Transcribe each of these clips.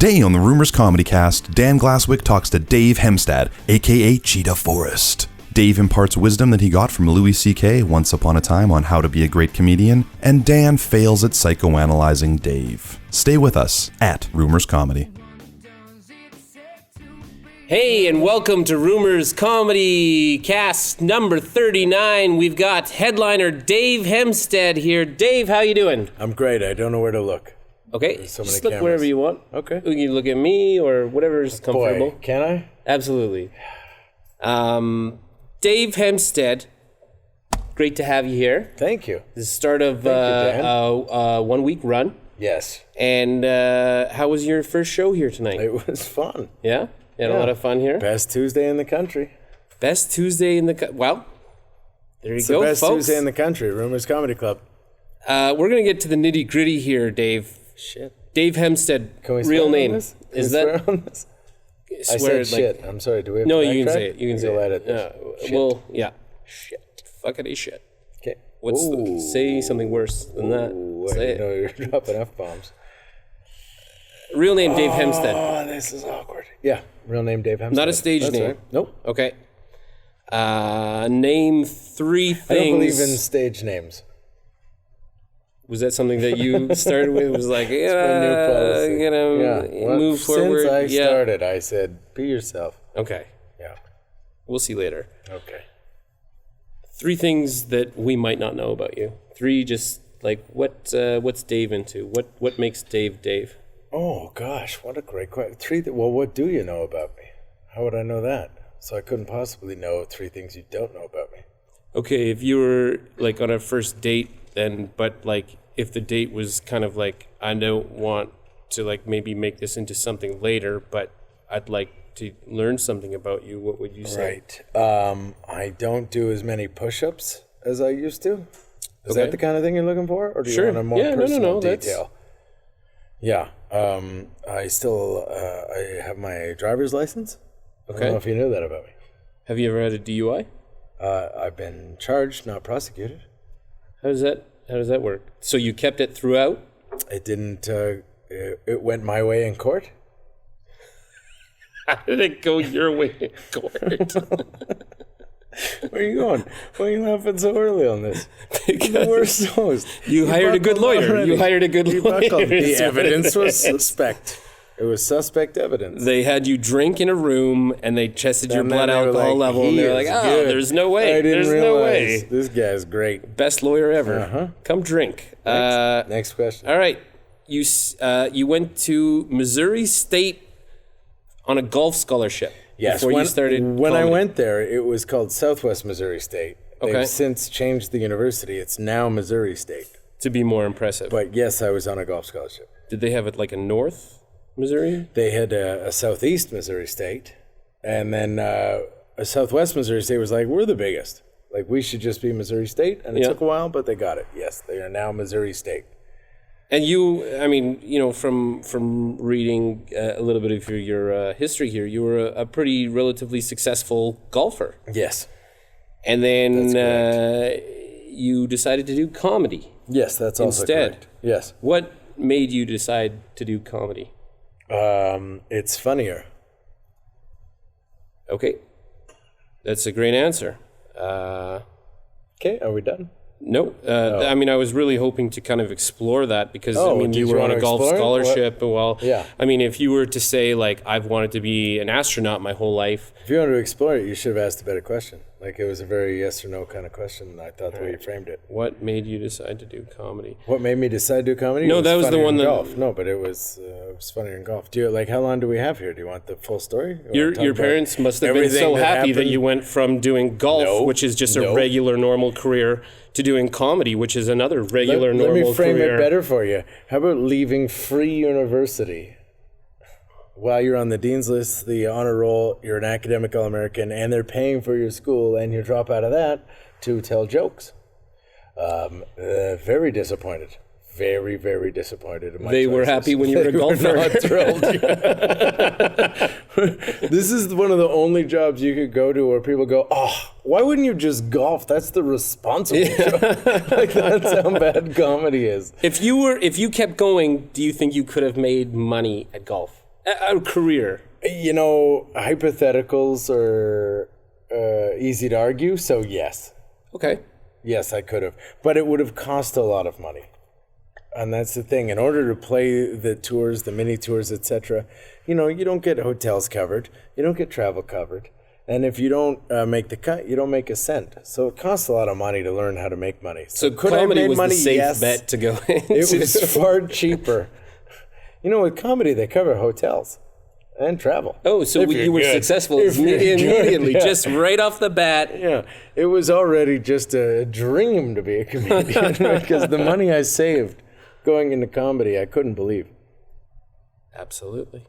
Today on the Rumors Comedy Cast, Dan Glasswick talks to Dave Hemstad, aka Cheetah Forest. Dave imparts wisdom that he got from Louis C.K. once upon a time on how to be a great comedian, and Dan fails at psychoanalyzing Dave. Stay with us at Rumors Comedy. Hey, and welcome to Rumors Comedy Cast number 39. We've got headliner Dave Hemstad here. Dave, how you doing? I'm great. I don't know where to look. Okay, so just many look wherever you want. Okay. You can look at me or whatever's comfortable. Boy, can I? Absolutely. Dave Hemstad, great to have you here. Thank you. The start of a 1 week run. Yes. And how was your first show here tonight? It was fun. Yeah? You had a lot of fun here? Best Tuesday in the country. Best Tuesday in the... Well, there you go, best folks. Tuesday in the country, Rumors Comedy Club. We're going to get to the nitty-gritty here, Dave. Shit. Dave Hemstad, Can we real name. Is that... Swear on this? Swear I said like, shit. I'm sorry. Do we have no, to you can backtrack? say it. You can say it. Edit this. Shit. Well, yeah. Shit. Fuckity shit. Okay. Say something worse than that. Say it. No, you're dropping F-bombs. Real name, Dave Hemstad. Oh, this is awkward. Yeah. Real name, Dave Hemstad. Not a stage That's name. Right. Nope. Okay. Name three things. I don't believe in stage names. Was that something that you started with? It was like, It's my new policy. Move forward. Since I started, I said, be yourself. Okay. Yeah. We'll see later. Okay. Three things that we might not know about you. Three, just like what's Dave into? What makes Dave Dave? Oh gosh, what a great question. Well, what do you know about me? How would I know that? So I couldn't possibly know three things you don't know about me. Okay, if you were like on a first date, then but like if the date was kind of like, I don't want to like maybe make this into something later, but I'd like to learn something about you, what would you say? Right. I don't do as many push-ups as I used to. Is that the kind of thing you're looking for? Or do you want a more personal detail? Yeah. I still I have my driver's license. Okay. I don't know if you knew that about me. Have you ever had a DUI? I've been charged, not prosecuted. How does that work? So you kept it throughout? It didn't. It went my way in court. How did it go your way in court? Where are you going? Why are you laughing so early on this? Because we're so. You hired a good lawyer. Already. You hired a good lawyer. The evidence was suspect. It was suspect evidence. They had you drink in a room, and they tested your blood alcohol level, and they're like, there's no way. I didn't There's realize. no way. This guy's great. Best lawyer ever. Uh-huh. Come drink. Next question. All right. You went to Missouri State on a golf scholarship. Yes. Before you started when I comedy. went there, it was called Southwest Missouri State. Okay. They've since changed the university. It's now Missouri State. To be more impressive. But yes, I was on a golf scholarship. Did they have it like a North Missouri? They had a Southeast Missouri State, and then a Southwest Missouri State was like, we're the biggest. Like, we should just be Missouri State. And it took a while, but they got it. Yes, they are now Missouri State. And you, I mean, you know, from reading a little bit of your history here, you were a pretty relatively successful golfer. Yes. And then you decided to do comedy. Yes, that's also instead. correct. Yes. What made you decide to do comedy? It's funnier. Okay. That's a great answer. Okay, are we done? No, I mean, I was really hoping to kind of explore that because, I mean, you were on a golf scholarship. Well, yeah. I mean, if you were to say, like, I've wanted to be an astronaut my whole life. If you wanted to explore it, you should have asked a better question. Like, it was a very yes or no kind of question. I thought the way you framed it. What made you decide to do comedy? What made me decide to do comedy? No, that was the one that... golf. No, but it was funnier in golf. Do you, like, how long do we have here? Do you want the full story? Your parents must have been so happy that you went from doing golf, which is just a regular, normal career, to doing comedy, which is another regular, normal career. Let me frame it better for you. How about leaving free university while you're on the dean's list, the honor roll, you're an academic All-American, and they're paying for your school, and you drop out of that to tell jokes? Very disappointed. Very, very disappointed in my They were happy when you were a golfer. They were not thrilled. This is one of the only jobs you could go to where people go, oh, why wouldn't you just golf? That's the responsible job. Like, that's how bad comedy is. If you kept going, do you think you could have made money at golf? A career. Hypotheticals are easy to argue, so yes. Okay. Yes, I could have. But it would have cost a lot of money. And that's the thing. In order to play the tours, the mini tours, etc., you don't get hotels covered. You don't get travel covered. And if you don't make the cut, you don't make a cent. So it costs a lot of money to learn how to make money. So could comedy I have made was money? The safe bet to go into. It was far cheaper. With comedy, they cover hotels and travel. Oh, so you were successful immediately, just right off the bat. Yeah, it was already just a dream to be a comedian because the money I saved going into comedy, I couldn't believe. Absolutely.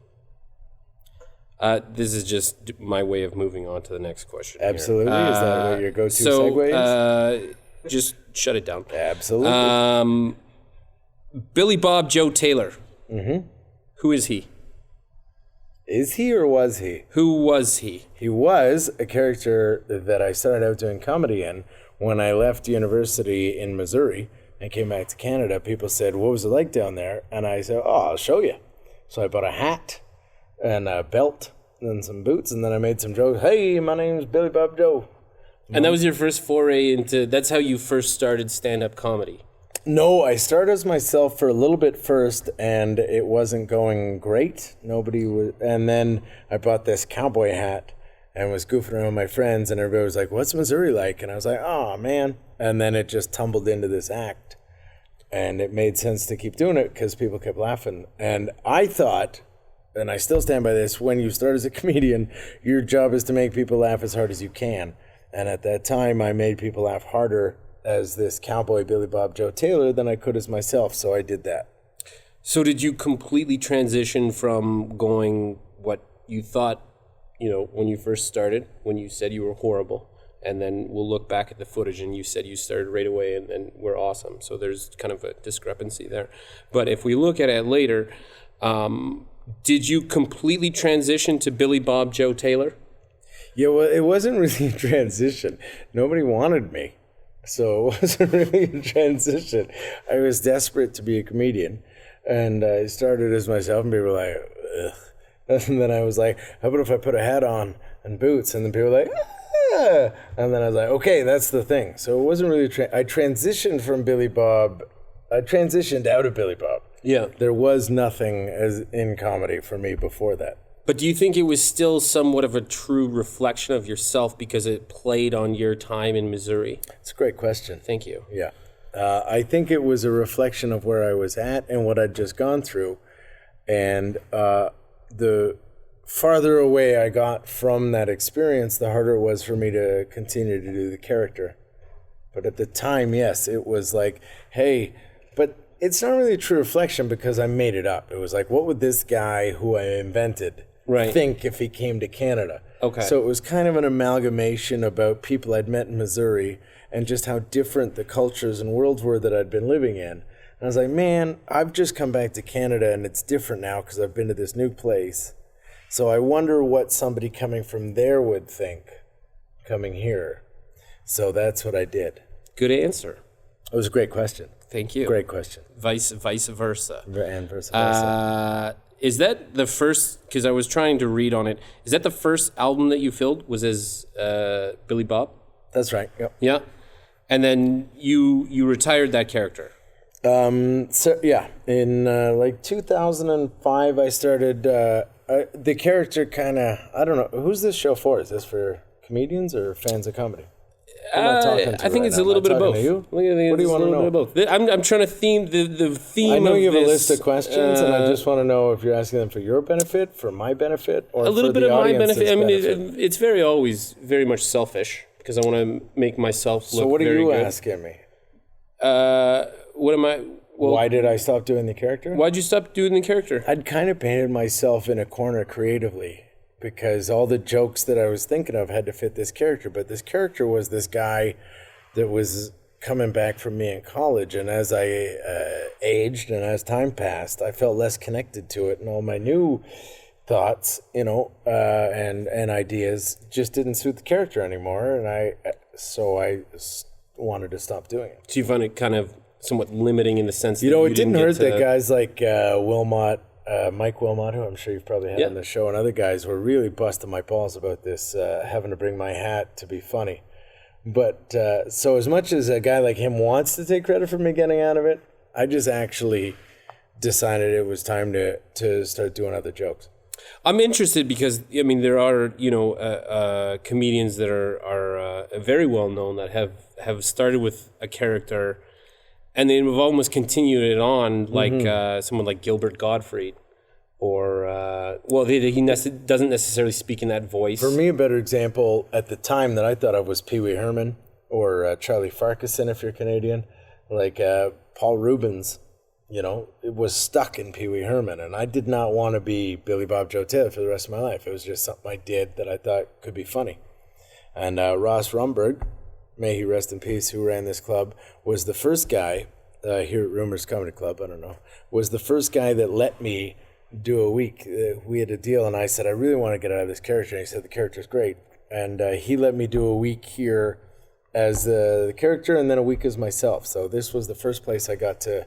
This is just my way of moving on to the next question. Absolutely. Is that what your go-to segue is? Just shut it down. Absolutely. Billy Bob Joe Taylor. Mm-hmm. Who is he? Is he or was he? Who was he? He was a character that I started out doing comedy in. When I left university in Missouri and came back to Canada, people said, what was it like down there? And I said, I'll show you. So I bought a hat and a belt and some boots, and then I made some jokes. Hey, my name's Billy Bob Joe. And that was your first foray into, that's how you first started stand-up comedy? No, I started as myself for a little bit first, and it wasn't going great. Nobody was, and then I bought this cowboy hat and was goofing around with my friends, and everybody was like, what's Missouri like? And I was like, oh, man. And then it just tumbled into this act, and it made sense to keep doing it because people kept laughing. And I thought, and I still stand by this, when you start as a comedian, your job is to make people laugh as hard as you can. And at that time, I made people laugh harder as this cowboy Billy Bob Joe Taylor than I could as myself, so I did that. So did you completely transition from going what you thought, when you first started, when you said you were horrible, and then we'll look back at the footage and you said you started right away and we're awesome. So there's kind of a discrepancy there. But if we look at it later, did you completely transition to Billy Bob Joe Taylor? Yeah, well, it wasn't really a transition. Nobody wanted me. So it wasn't really a transition. I was desperate to be a comedian. And I started as myself, and people were like, ugh. And then I was like, how about if I put a hat on and boots? And then people were like, ah. And then I was like, okay, that's the thing. So it wasn't really, I transitioned from Billy Bob. I transitioned out of Billy Bob. Yeah. There was nothing as in comedy for me before that. But do you think it was still somewhat of a true reflection of yourself because it played on your time in Missouri? It's a great question. Thank you. Yeah. I think it was a reflection of where I was at and what I'd just gone through. And the farther away I got from that experience, the harder it was for me to continue to do the character. But at the time, yes, it was like, hey, but it's not really a true reflection because I made it up. It was like, what would this guy who I invented think if he came to Canada? Okay. So it was kind of an amalgamation about people I'd met in Missouri and just how different the cultures and worlds were that I'd been living in. And I was like, man, I've just come back to Canada and it's different now because I've been to this new place. So I wonder what somebody coming from there would think coming here. So that's what I did. Good answer. It was a great question. Thank you. Great question. Vice versa. And versa. Is that the first, because I was trying to read on it, is that the first album that you filled was as Billy Bob? That's right, yep. Yeah. And then you retired that character. So yeah, in like 2005, I started, the character kind of, I don't know, who's this show for? Is this for comedians or fans of comedy? I think it's a little bit of both. What do you want to know? I'm trying to theme the theme. I know of you have this, a list of questions, and I just want to know if you're asking them for your benefit, for my benefit, or a little for bit the of my audience's benefit. I mean, benefit. it's always very much selfish because I want to make myself look. So what are very you good. asking me? What am I? Well, why did I stop doing the character? Why'd you stop doing the character? I'd kind of painted myself in a corner creatively because all the jokes that I was thinking of had to fit this character. But this character was this guy that was coming back from me in college. And as I aged and as time passed, I felt less connected to it. And all my new thoughts, and ideas just didn't suit the character anymore. And I wanted to stop doing it. So you find it kind of somewhat limiting in the sense that it didn't hurt that guys like Wilmot Mike Wilmot, who I'm sure you've probably had on the show, and other guys were really busting my balls about this, having to bring my hat to be funny. But so as much as a guy like him wants to take credit for me getting out of it, I just actually decided it was time to start doing other jokes. I'm interested because, I mean, there are, comedians that are very well known that have started with a character and they've almost continued it on, like someone like Gilbert Gottfried. Or, he doesn't necessarily speak in that voice. For me, a better example at the time that I thought of was Pee Wee Herman or Charlie Farquharson, if you're Canadian. Like Paul Rubens, it was stuck in Pee Wee Herman. And I did not want to be Billy Bob Joe Taylor for the rest of my life. It was just something I did that I thought could be funny. And Ross Rumberg, may he rest in peace, who ran this club, was the first guy, here at Rumors Comedy Club, I don't know, was the first guy that let me do a week. We had a deal, and I said, I really want to get out of this character. And he said, the character's great. And he let me do a week here as the character and then a week as myself. So this was the first place I got to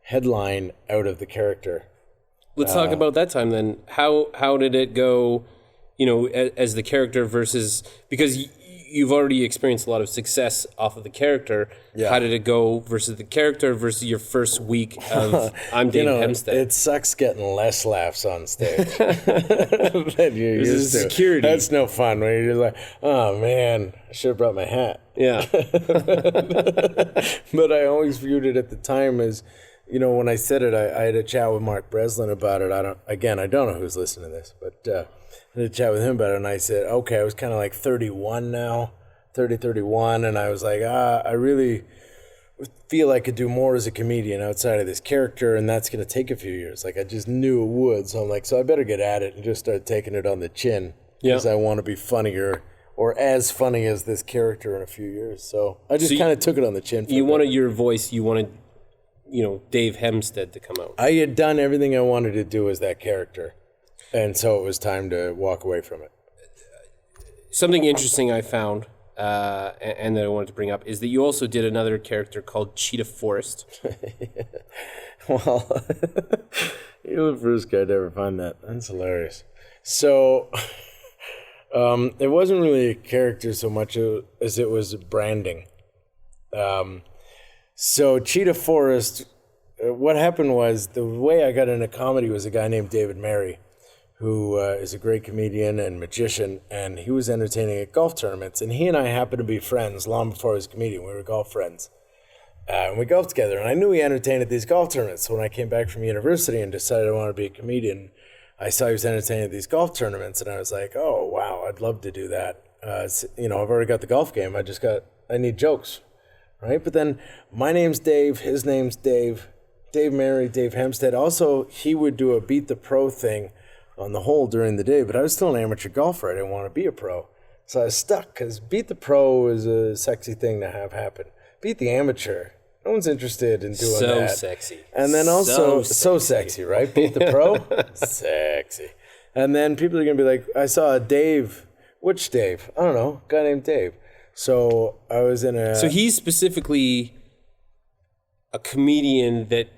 headline out of the character. Let's talk about that time then. How did it go, as the character versus, because you've already experienced a lot of success off of the character. Yeah. How did it go versus the character versus your first week of I'm Dave Hemstad? It sucks getting less laughs on stage than you're used to. Security. That's no fun when you're just like, oh man, I should have brought my hat. Yeah. But I always viewed it at the time as, when I said it, I had a chat with Mark Breslin about it. I don't know who's listening to this, but I had a chat with him about it, and I said, okay, I was kind of like 31 now, 31, and I was like, I really feel I could do more as a comedian outside of this character, and that's going to take a few years. Like, I just knew it would, so I'm like, so I better get at it and just start taking it on the chin, because I want to be funnier or as funny as this character in a few years. So I just kind of took it on the chin. You wanted your voice, you wanted, Dave Hemstad to come out. I had done everything I wanted to do as that character. And so it was time to walk away from it. Something interesting I found, and that I wanted to bring up, is that you also did another character called Cheetah Forest. Well, you're the first guy to ever find that. That's hilarious. So it wasn't really a character so much as it was branding. So Cheetah Forest, what happened was the way I got into comedy was a guy named David Merry, who is a great comedian and magician, and he was entertaining at golf tournaments. And he and I happened to be friends long before I was a comedian. We were golf friends. And we golfed together, and I knew he entertained at these golf tournaments. So when I came back from university and decided I wanted to be a comedian, I saw he was entertaining at these golf tournaments, and I was like, oh, wow, I'd love to do that. I've already got the golf game. I need jokes, right? But then my name's Dave, his name's Dave, Dave Merry, Dave Hemstad. Also, he would do a Beat the Pro thing on the hole during the day, but I was still an amateur golfer. I didn't want to be a pro. So I was stuck because Beat the Pro is a sexy thing to have happen. Beat the amateur. No one's interested in doing that. So sexy. And then also, so sexy, right? Beat the Pro? Sexy. And then people are going to be like, I saw a Dave. Which Dave? I don't know. A guy named Dave. So I was in a... So he's specifically a comedian that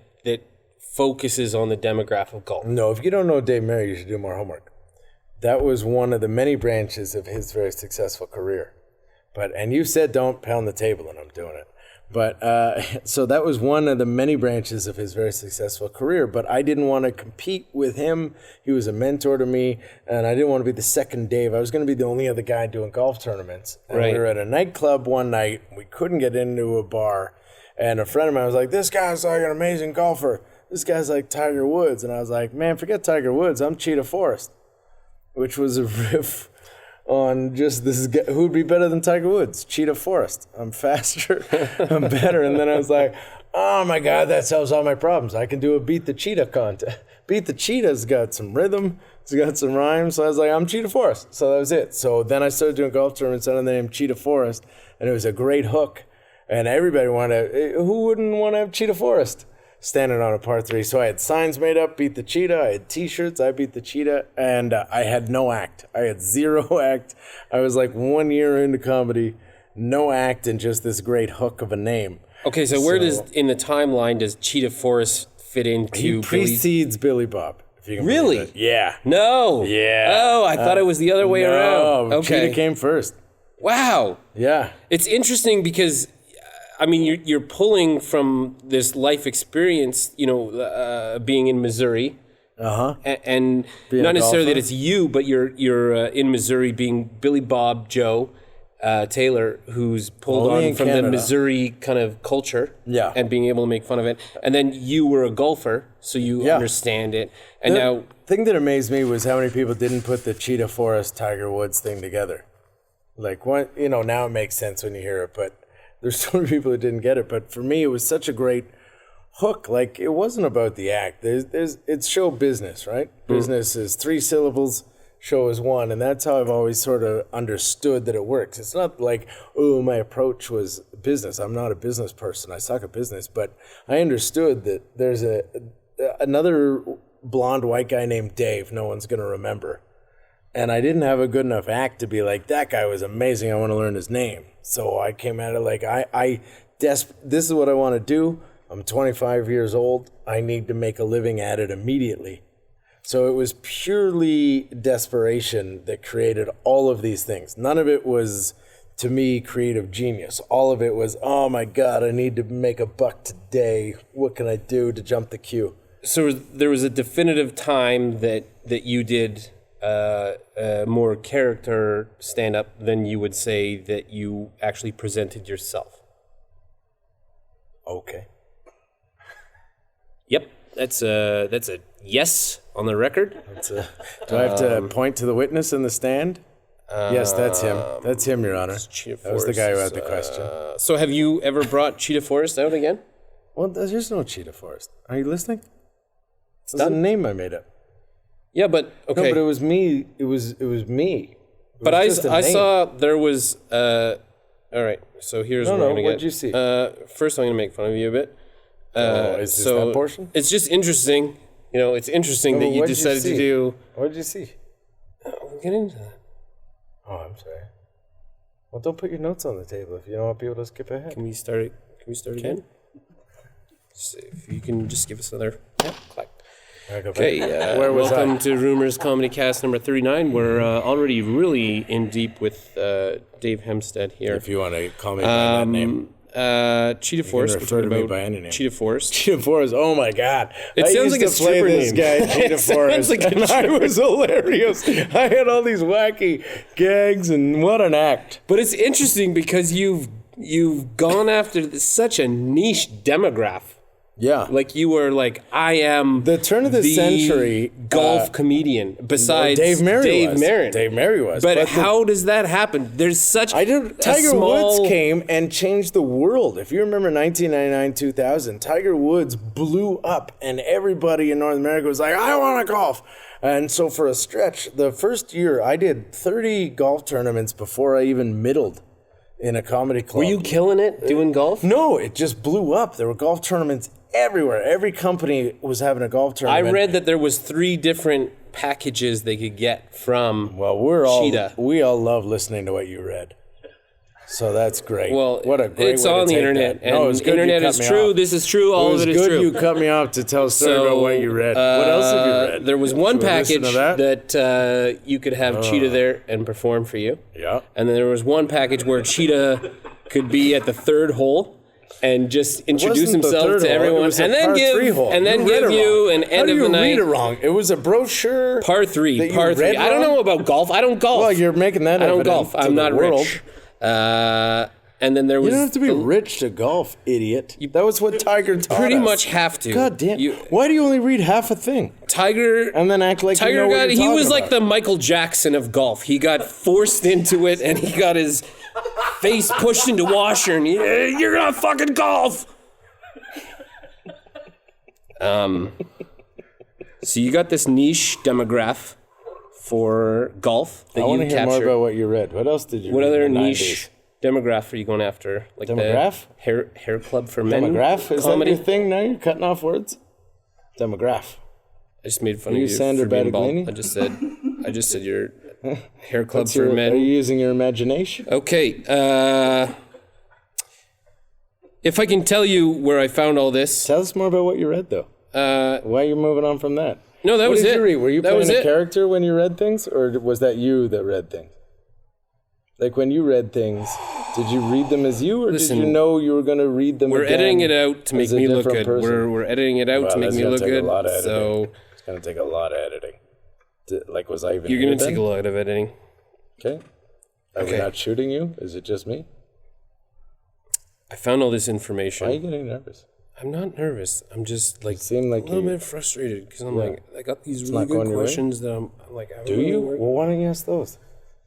focuses on the demographic of golf. No, if you don't know Dave Merry, you should do more homework. That was one of the many branches of his very successful career. And you said don't pound the table, and I'm doing it. But so that was one of the many branches of his very successful career. But I didn't want to compete with him. He was a mentor to me, and I didn't want to be the second Dave. I was going to be the only other guy doing golf tournaments. And we were at a nightclub one night. We couldn't get into a bar. And a friend of mine was like, this guy's like an amazing golfer. This guy's like Tiger Woods. And I was like, man, forget Tiger Woods. I'm Cheetah Forest, which was a riff on just who would be better than Tiger Woods? Cheetah Forest. I'm faster. I'm better. And then I was like, oh my God, that solves all my problems. I can do a Beat the Cheetah contest. Beat the Cheetah's got some rhythm. It's got some rhyme. So I was like, I'm Cheetah Forest. So that was it. So then I started doing golf tournaments under the name Cheetah Forest. And it was a great hook. And everybody who wouldn't want to have Cheetah Forest standing on a par 3? So I had signs made up, Beat the Cheetah. I had T-shirts, I Beat the Cheetah. And I had no act. I had zero act. I was like 1 year into comedy, no act, and just this great hook of a name. Okay, so where in the timeline does Cheetah Forest fit into? He precedes Billy Bob. If you can really? believe it. Yeah. No. Yeah. Oh, I thought it was the other way around. Okay. Cheetah came first. Wow. Yeah. It's interesting because, I mean, you're pulling from this life experience, being in Missouri. And not necessarily that it's you, but you're in Missouri being Billy Bob Joe Taylor, who's pulled Only on in from Canada. the Missouri kind of culture, and being able to make fun of it. And then you were a golfer, so you understand it. And The thing that amazed me was how many people didn't put the Cheetah Forest Tiger Woods thing together. Like, now it makes sense when you hear it, but there's so many people that didn't get it. But for me, it was such a great hook. Like, it wasn't about the act. It's show business, right? Business is 3 syllables. Show is 1, and that's how I've always sort of understood that it works. It's not like, my approach was business. I'm not a business person. I suck at business, but I understood that there's another blonde white guy named Dave no one's going to remember. And I didn't have a good enough act to be like, that guy was amazing. I want to learn his name. So I came at it like, this is what I want to do. I'm 25 years old. I need to make a living at it immediately. So it was purely desperation that created all of these things. None of it was, to me, creative genius. All of it was, oh my God, I need to make $1 today. What can I do to jump the queue? So there was a definitive time that you did more character stand-up than you would say that you actually presented yourself. Okay. Yep, that's a yes on the record. Do I have to point to the witness in the stand? Yes, that's him. That's him, Your Honor. That was the guy who had the question. So have you ever brought Cheetah Forest out again? Well, there's no Cheetah Forest. Are you listening? It's a name I made up. Yeah, but okay. No, but it was me. It was me. But I saw there was. All right. So here's what we're gonna get. What'd you see? First, I'm gonna make fun of you a bit. Is this that portion? It's just interesting. It's interesting that you decided to do. What did you see? We'll get into that. Oh, I'm sorry. Well, don't put your notes on the table if you don't want people to skip ahead. Can we start again? See if you can just give us another clap. Okay, welcome to Rumors Comedy Cast number 39. We're already really in deep with Dave Hemstad here. If you want to call me by that name. Cheetah Forest. Refer to me by any name. Cheetah Forest. Cheetah Forest. Oh my God! It sounds like a stripper name. Guy, Cheetah Forest, and I was hilarious. I had all these wacky gags, and what an act! But it's interesting because you've gone after such a niche demographic. Yeah. Like you were like, I am the turn of the century golf comedian besides Dave Marin. Dave Marin was. But how does that happen? There's such Tiger Woods came and changed the world. If you remember 1999, 2000, Tiger Woods blew up and everybody in North America was like, I want to golf. And so for a stretch, the first year I did 30 golf tournaments before I even middled in a comedy club. Were you killing it doing golf? No, it just blew up. There were golf tournaments everywhere. Every company was having a golf tournament. I read that there was 3 different packages they could get from Cheetah. We all love listening to what you read. So that's great. Well, what a great it's way on to the take internet. That. No, it was good internet you is cut me true. off. This is true. All of it is true. It was good you cut me off to tell a story about what you read. What else have you read? There was one package that you could have Cheetah there and perform for you. Yeah. And then there was one package where Cheetah could be at the 3rd hole and just introduce himself to everyone, and then give you an end of the night. How do you read it wrong? It was a brochure. Par 3. I don't know about golf. I don't golf. Well, you're making that. I don't golf. I'm not rich. And then there was. You don't have to be rich to golf, idiot. That was what Tiger taught pretty us. much have to. God damn. Why do you only read half a thing? Tiger. And then act like Tiger you know what you're he was talking like about. the Michael Jackson of golf. He got forced into it, and he got his face pushed into washer, and you're gonna fucking golf. So you got this niche demographic for golf that I want you to hear captured. more about what you read. What else did you read? What other in the niche 90s? demographic are you going after? Like Demograph? The hair club for men. Demograph? Is comedy? that your thing now? You're cutting off words? Demograph. I just made fun of you Sandra for being bald. Battaglini? I just said your hair club for men. Are you using your imagination? Okay. If I can tell you where I found all this. Tell us more about what you read, though. Why are you moving on from that? No, that was it. What did you read? Were you that playing a character when you read things, or was that you that read things? Like when you read things, did you read them as you, or did you know you were going to read them? We're editing it out to make me look good. We're editing it out to make me look good. So it's going to take a lot of editing. Like, was I even? You're going to take a lot of editing. Okay. Are we not shooting you? Is it just me? I found all this information. Why are you getting nervous? I'm not nervous. I'm just like a little bit frustrated because I'm like, I got these really good questions that I'm like, do you? Well, why don't you ask those?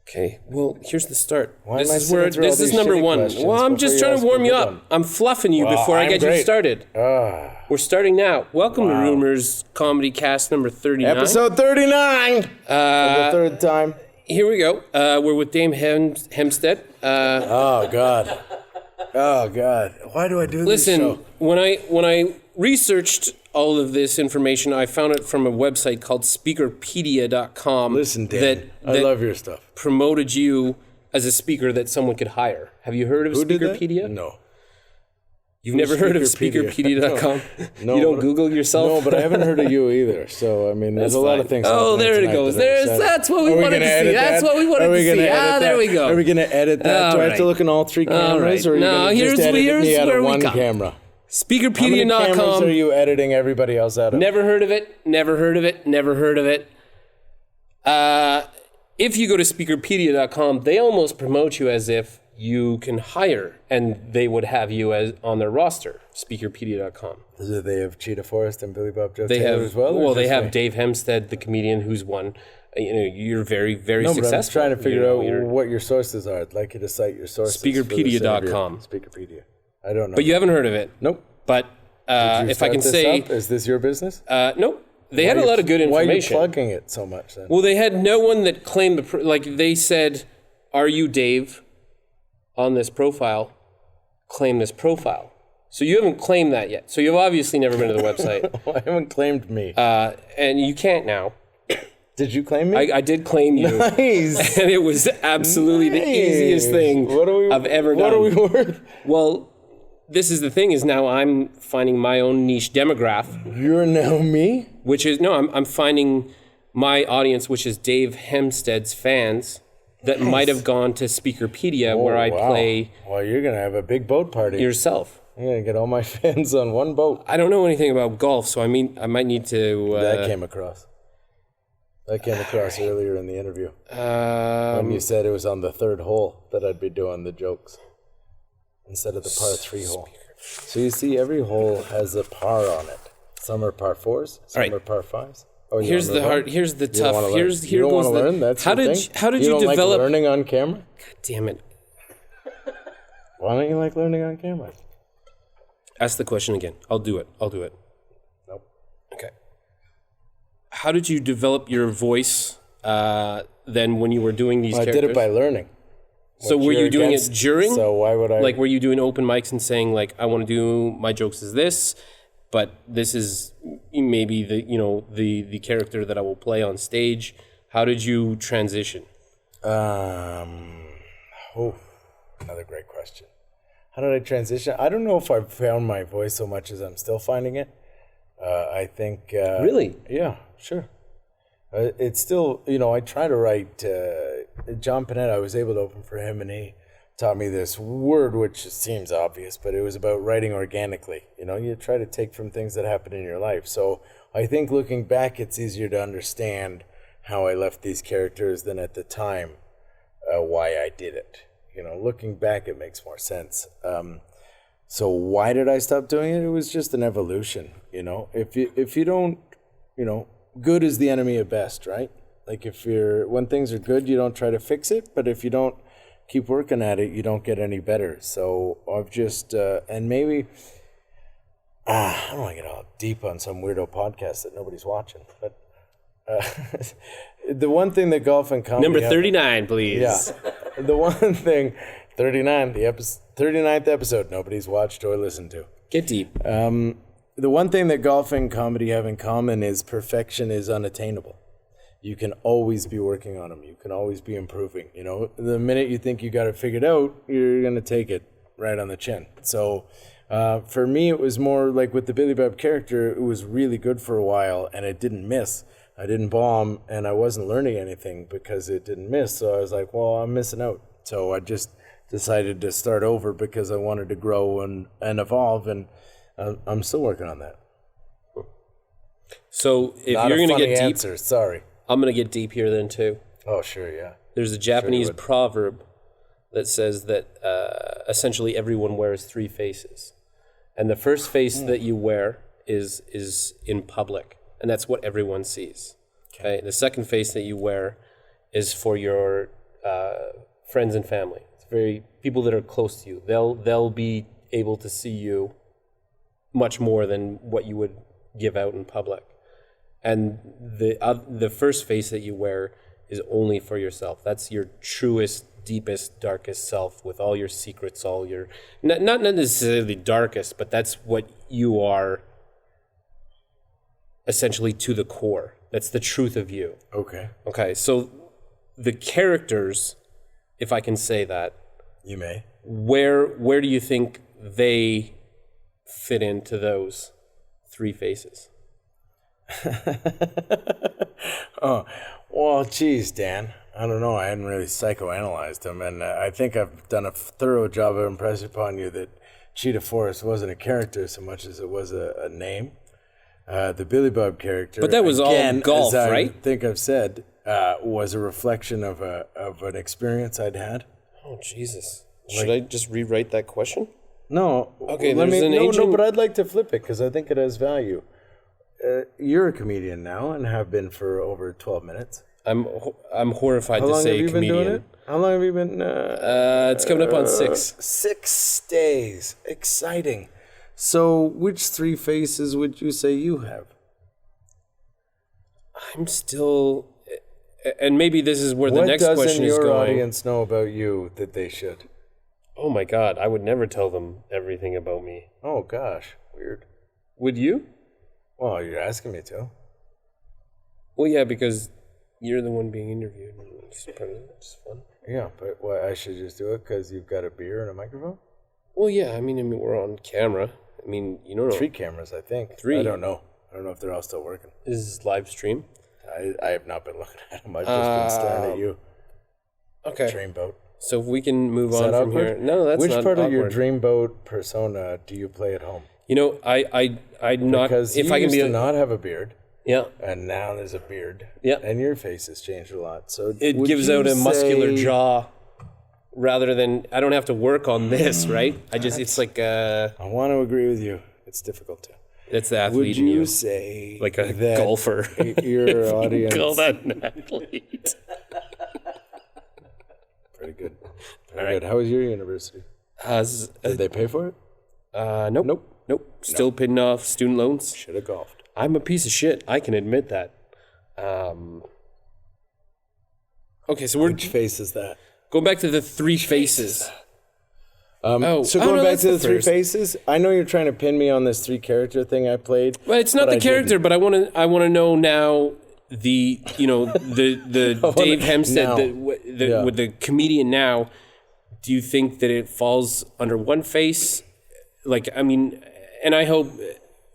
Okay, well, here's the start. This is number one. Well, I'm just trying to warm you up. I'm fluffing you before I get you started. We're starting now. Welcome to Rumors Comedy Cast number 39. Episode 39! For the third time. Here we go. We're with Dave Hemstad. Oh, God. Oh, God. Why do I do this show? Listen, when I researched all of this information, I found it from a website called speakerpedia.com. Listen, Dan, I love your stuff. Promoted you as a speaker that someone could hire. Have you heard of Speakerpedia? No. You've never heard of Speakerpedia.com? No, you don't Google yourself? No, but I haven't heard of you either. So, I mean, there's a lot of things. Oh, there it goes. That's what we wanted to see. That's what we wanted to see. There we go. Are we going to edit that? Do I have to look in all three cameras? Or are you going to just edit me out of one camera? Speakerpedia.com. How many cameras are you editing everybody else out of? Never heard of it. Never heard of it. Never heard of it. If you go to Speakerpedia.com, they almost promote you as if you can hire, and they would have you as on their roster. Speakerpedia.com. Do they have Cheetah Forrest and Billy Bob Joe Taylor as well? Well, they have Dave Hemstad, the comedian, who's won. You know, you're very, very successful. But I'm trying to figure out what your sources are. I'd like you to cite your sources. Speakerpedia.com. Speakerpedia. I don't know. But you haven't heard of it. Nope. But if I can say... Is this your business? Nope. They had a lot of good information. Why are you plugging it so much then? Well, they had no one that claimed they said, "Are you Dave on this profile? Claim this profile." So you haven't claimed that yet. So you've obviously never been to the website. I haven't claimed me. And you can't now. Did you claim me? I did claim you. Nice. And it was absolutely the easiest thing I've ever done. What are we worth? Well, this is the thing, is now I'm finding my own niche demographic. You're now me? Which is, no, I'm finding my audience, which is Dave Hemstad's fans that might have gone to Speakerpedia where I play... Well, you're going to have a big boat party. Yourself. I'm going to get all my fans on one boat. I don't know anything about golf, so I might need to... That came across earlier in the interview. When you said it was on the third hole that I'd be doing the jokes instead of the par 3 hole. So you see, every hole has a par on it. Some are par 4s, some are par 5s. Oh, here's the hard. Here's the tough. You don't want to learn. That's how did you develop like learning on camera? God damn it! Why don't you like learning on camera? Ask the question again. I'll do it. Nope. Okay. How did you develop your voice then when you were doing these characters? I did it by learning. So were you doing it during? So why would I? Like, were you doing open mics and saying, like, I want to do my jokes as this, but this is maybe the character that I will play on stage? How did you transition? Another great question. How did I transition? I don't know if I've found my voice so much as I'm still finding it. I think... Really? Yeah, sure. It's still, I try to write... John Panetta, I was able to open for him, and he taught me this word, which seems obvious, but it was about writing organically. You try to take from things that happen in your life. So I think looking back, it's easier to understand how I left these characters than at the time why I did it. Looking back, it makes more sense. So why did I stop doing it? It was just an evolution. If you don't, good is the enemy of best, right? Like when things are good, you don't try to fix it, but if you don't keep working at it, you don't get any better. So I've just, and maybe, I don't want to get all deep on some weirdo podcast that nobody's watching, but the one thing that golf and comedy... Number 39, please. Yeah. The one thing, 39, the 39th episode nobody's watched or listened to. Get deep. The one thing that golf and comedy have in common is perfection is unattainable. You can always be working on them. You can always be improving. The minute you think you got it figured out, you're going to take it right on the chin. So For me, it was more like with the Billy Bob character, it was really good for a while, and it didn't miss. I didn't bomb, and I wasn't learning anything because it didn't miss. So I was like, well, I'm missing out. So I just decided to start over because I wanted to grow and evolve, and I'm still working on that. So if you're going to get deep, answer, sorry. I'm going to get deep here then too. Oh, sure, yeah. There's a Japanese proverb that says that essentially everyone wears three faces. And the first face that you wear is in public, and that's what everyone sees. Okay. The second face that you wear is for your friends and family. It's very people that are close to you. They'll be able to see you much more than what you would give out in public. And the first face that you wear is only for yourself. That's your truest, deepest, darkest self with all your secrets, all your not necessarily darkest, but that's what you are essentially to the core. That's the truth of you. Okay, so the characters, if I can say that, you may. Where do you think they fit into those three faces? Oh, well, geez, Dan. I don't know. I hadn't really psychoanalyzed them, and I think I've done a thorough job of impressing upon you that Cheetah Forest wasn't a character so much as it was a name. The Billy Bob character, but that was again, all golf, as right? I think I've said, was a reflection of an experience I'd had. Oh, Jesus! Should I just rewrite that question? No. Okay. No, but I'd like to flip it because I think it has value. You're a comedian now and have been for over 12 minutes. I'm horrified to say comedian. Been doing it? How long have you been? It's coming up on 6. 6 days. Exciting. So, which three faces would you say you have? I'm still, and maybe this is where the next question is going. What doesn't your audience know about you that they should? Oh my God, I would never tell them everything about me. Oh gosh, weird. Would you? Well, you're asking me to. Well, yeah, because you're the one being interviewed. It's fun. Yeah, but what, I should just do it because you've got a beer and a microphone? Well, yeah, I mean, we're on camera. I mean, you don't know. 3 cameras, I think. 3? I don't know. I don't know if they're all still working. This is live stream? I have not been looking at them. I've just been staring at you. Okay. Dreamboat. So if we can move on from here. No, that's not Which part awkward. Of your Dreamboat persona do you play at home? You know, I'm not... Because if you I can used be to not have a beard. Yeah. And now there's a beard. Yeah. And your face has changed a lot. So it gives out a muscular jaw rather than... I don't have to work on this, right? It's like... I want to agree with you. It's difficult to. It's the athlete in you. Would you say like a golfer? Your audience. Call that an athlete. Pretty good. Good. How was your university? Did they pay for it? Nope. Still paying off student loans. Should have golfed. I'm a piece of shit. I can admit that. Okay, so which face is that? Going back to the three faces. So going back to the three faces, I know you're trying to pin me on this 3 character thing I played. Well, it's not the character, but I want to know now the Dave Hemstad with the comedian now. Do you think that it falls under one face? Like, I mean, and I hope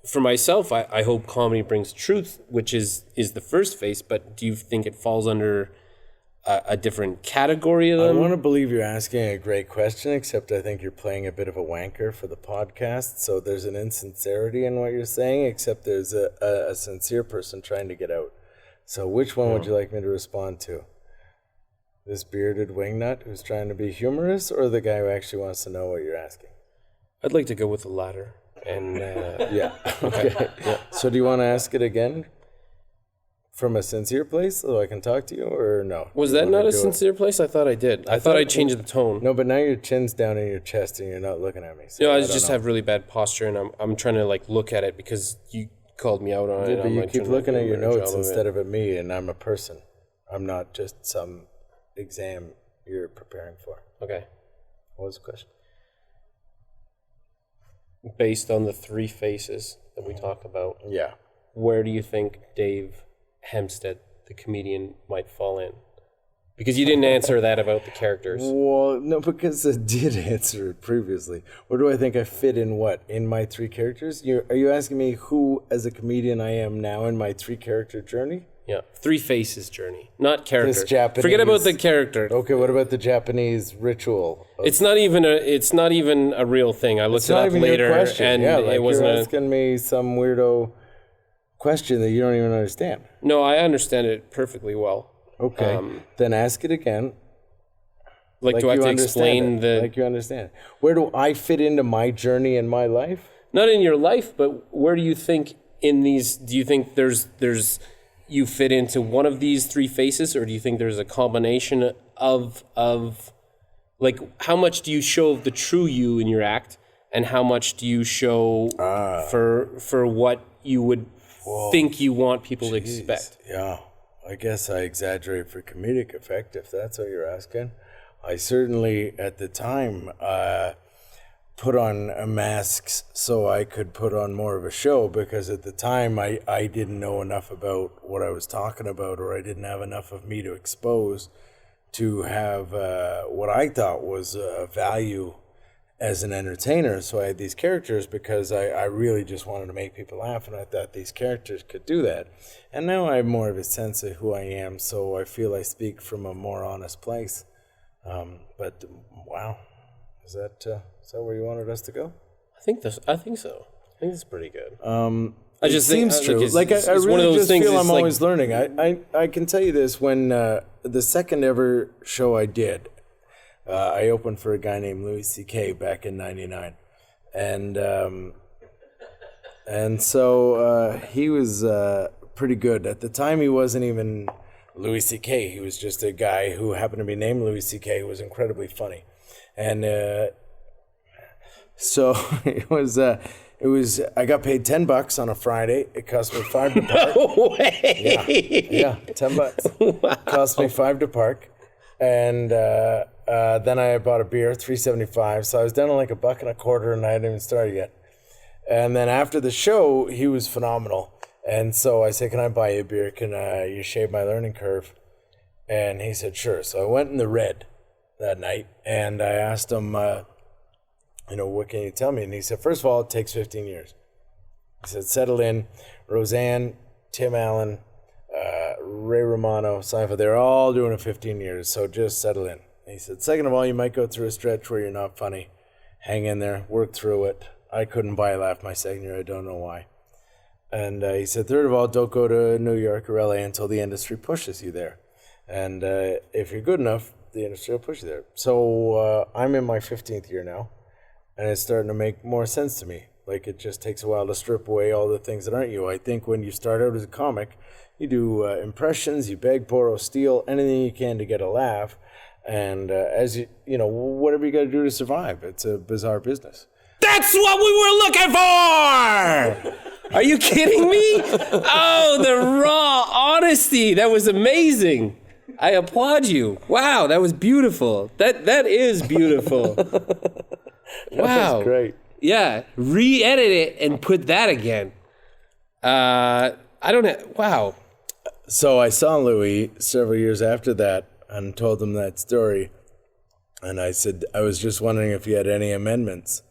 for myself, I hope comedy brings truth, which is the first face. But do you think it falls under a different category of them? I want to believe you're asking a great question, except I think you're playing a bit of a wanker for the podcast. So there's an insincerity in what you're saying, except there's a sincere person trying to get out. So which one would you like me to respond to? This bearded wingnut who's trying to be humorous, or the guy who actually wants to know what you're asking? I'd like to go with the latter. And yeah. Okay. Yeah. So do you want to ask it again? From a sincere place so I can talk to you, or no? Was that not a sincere place? I thought I did. I thought I changed the tone. No, but now your chin's down in your chest and you're not looking at me. So I just have really bad posture, and I'm trying to like look at it because you called me out on it. But you keep looking at your notes instead of at me, and I'm a person. I'm not just some exam you're preparing for. Okay. What was the question? Based on the 3 faces that we talked about. Yeah. Where do you think Dave Hemstad, the comedian, might fall in? Because you didn't answer that about the characters. Well, no, because I did answer it previously. Where do I think I fit in what? In my 3 characters? Are you asking me who, as a comedian, I am now in my 3-character journey? Yeah, 3 faces journey, not character. This Japanese, forget about the character. Okay, what about the Japanese ritual? It's not even a real thing. I looked it up later, and it wasn't. You're asking me some weirdo question that you don't even understand. No, I understand it perfectly well. Okay, then ask it again. Like do I have to explain the... Like you understand. Where do I fit into my journey in my life? Not in your life, but where do you think in these... Do you think there's you fit into one of these 3 faces, or do you think there's a combination of like, how much do you show of the true you in your act, and how much do you show for what you would think you want people to expect? Yeah. I guess I exaggerate for comedic effect, if that's what you're asking. I certainly, at the time, put on masks so I could put on more of a show, because at the time I didn't know enough about what I was talking about, or I didn't have enough of me to expose to have what I thought was value as an entertainer. So I had these characters because I really just wanted to make people laugh, and I thought these characters could do that. And now I have more of a sense of who I am, so I feel I speak from a more honest place. But wow, is that where you wanted us to go? I think so. I think it's pretty good. It just seems true. I really one of those just things feel I'm always learning. I can tell you this, when the second ever show I did, I opened for a guy named Louis C.K. back in '99, and so he was pretty good. At the time, he wasn't even Louis C.K. He was just a guy who happened to be named Louis C.K. who was incredibly funny, and so it was. I got paid $10 on a Friday. It cost me $5 to park. No way. Yeah, $10. Wow. Cost me $5 to park, and then I bought a beer, $3.75. So I was down to like $1.25, and I hadn't even started yet. And then after the show, he was phenomenal. And so I said, "Can I buy you a beer? Can you shave my learning curve?" And he said, "Sure." So I went in the red that night, and I asked him, "What can you tell me?" And he said, "First of all, it takes 15 years." He said, "Settle in. Roseanne, Tim Allen, Ray Romano, Seinfeld, they're all doing it 15 years, so just settle in." And he said, "Second of all, you might go through a stretch where you're not funny. Hang in there, work through it." I couldn't buy a laugh my second year. I don't know why. And he said, "Third of all, don't go to New York or LA until the industry pushes you there. And if you're good enough, the industry will push you there." So I'm in my 15th year now, and it's starting to make more sense to me. Like, it just takes a while to strip away all the things that aren't you. I think when you start out as a comic, you do impressions, you beg, borrow, steal, anything you can to get a laugh. And as whatever you got to do to survive, it's a bizarre business. That's what we were looking for! Are you kidding me? Oh, the raw honesty. That was amazing. I applaud you. Wow, that was beautiful. That is beautiful. Wow. That's great. Yeah, re-edit it and put that again. Wow. So I saw Louis several years after that and told him that story. And I said, "I was just wondering if you had any amendments."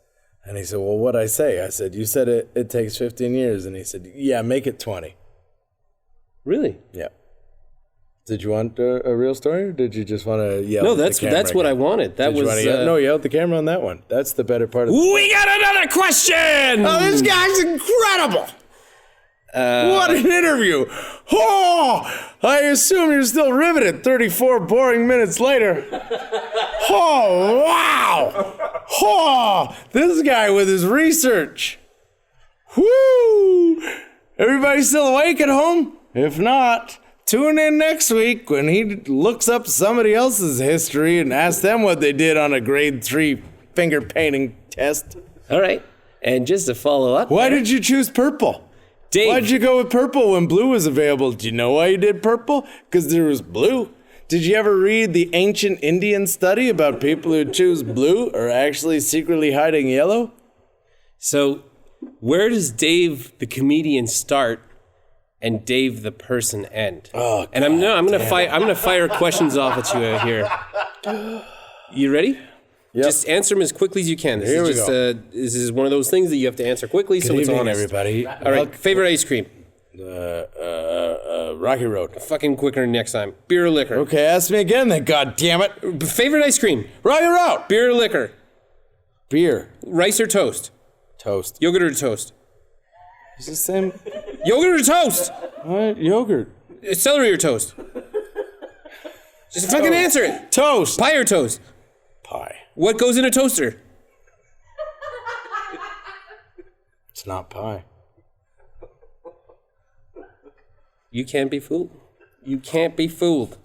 And he said, "Well, what'd I say?" I said, "You said it takes 15 years. And he said, "Yeah, make it 20. Really? Yeah. Did you want a real story, or did you just want to yell? No, that's what I wanted. No, yell at the camera on that one. That's the better part of We got another question! Oh, this guy's incredible! What an interview! Oh, I assume you're still riveted 34 boring minutes later. Oh, wow! Oh, this guy with his research. Woo! Everybody still awake at home? If not, tune in next week when he looks up somebody else's history and asks them what they did on a grade 3 finger painting test. All right. And just to follow up. Why did you choose purple? Dave. Why'd you go with purple when blue was available? Do you know why you did purple? Because there was blue. Did you ever read the ancient Indian study about people who choose blue are actually secretly hiding yellow? So where does Dave, the comedian, start? and Dave the person end. Oh, and I'm gonna fire questions off at you here. You ready? Yep. Just answer them as quickly as you can. This is one of those things that you have to answer quickly, so it's honest. Everybody. All right, favorite ice cream? Rocky Road. Fucking quicker next time. Beer or liquor? Okay, ask me again then, God damn it. Favorite ice cream? Rocky Road. Beer or liquor? Beer. Rice or toast? Toast. Yogurt or toast? It's the same. Yogurt or toast? What? Yogurt. Celery or toast? Just fucking answer it. Toast. Pie or toast? Pie. What goes in a toaster? It's not pie. You can't be fooled. You can't be fooled.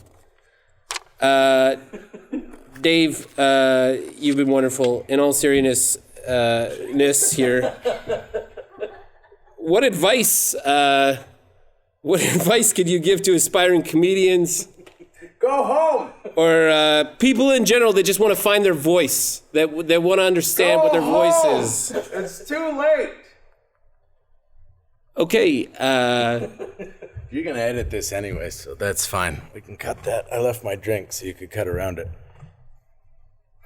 Dave, you've been wonderful. In all seriousness, here. What advice could you give to aspiring comedians? Go home. Or people in general that just want to find their voice, that want to understand what their voice is? It's too late. Okay. You're going to edit this anyway, so that's fine. We can cut that. I left my drink, so you could cut around it.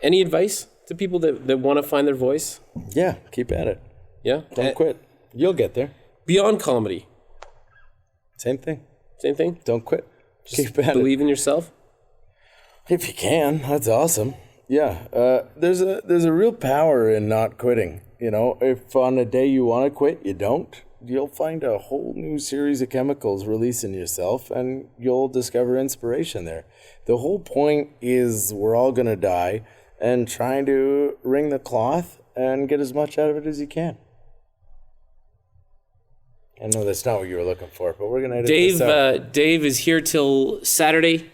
Any advice to people that want to find their voice? Yeah, keep at it. Yeah? Don't quit. You'll get there. Beyond comedy. Same thing. Same thing? Don't quit. Just keep at it. Believe in yourself? If you can, that's awesome. Yeah, there's a real power in not quitting. You know, if on a day you want to quit, you don't. You'll find a whole new series of chemicals release in yourself, and you'll discover inspiration there. The whole point is we're all going to die, and trying to wring the cloth and get as much out of it as you can. I know that's not what you were looking for, but we're going to edit this out. Dave is here till Saturday.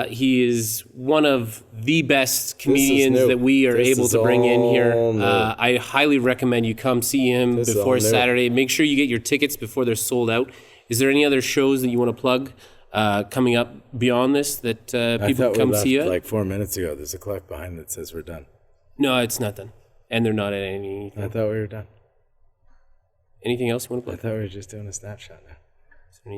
He is one of the best comedians that we are able to bring in here. I highly recommend you come see him before Saturday. Make sure you get your tickets before they're sold out. Is there any other shows that you want to plug coming up beyond this that people can come see you? Like 4 minutes ago, there's a clock behind that says we're done. No, it's not done. And they're not at anything. I thought we were done. Anything else you want to plug? I thought we were just doing a snapshot now. Is there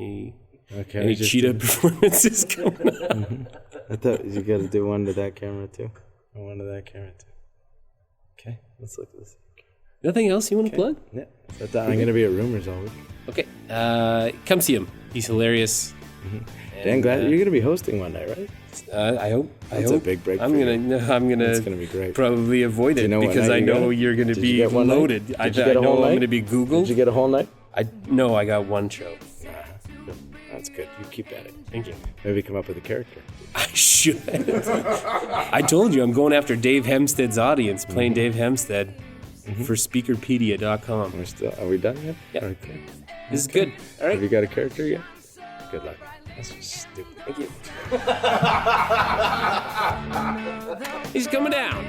any cheetah performances coming up? Mm-hmm. I thought you got to do one to that camera too. And one to that camera too. Okay, let's look at this. Nothing else you want to plug? Yeah. I'm going to be at Rumors all week. Okay. Come see him. He's hilarious. Mm-hmm. Dan Glasswick, you're going to be hosting one night, right? I hope. That's a big break. I'm gonna. It's gonna be great. Probably avoid it because I know you're gonna be loaded. I know I'm gonna be Googled. Did you get a whole night? No, I got one show. That's good. You keep at it. Thank you. Maybe come up with a character. I should. I told you I'm going after Dave Hemstad's audience, playing Dave Hemstad for Speakerpedia.com. Are we done yet? Yeah. Okay. This is good. All right. Have you got a character yet? Good luck. That's just stupid. Thank you. He's coming down.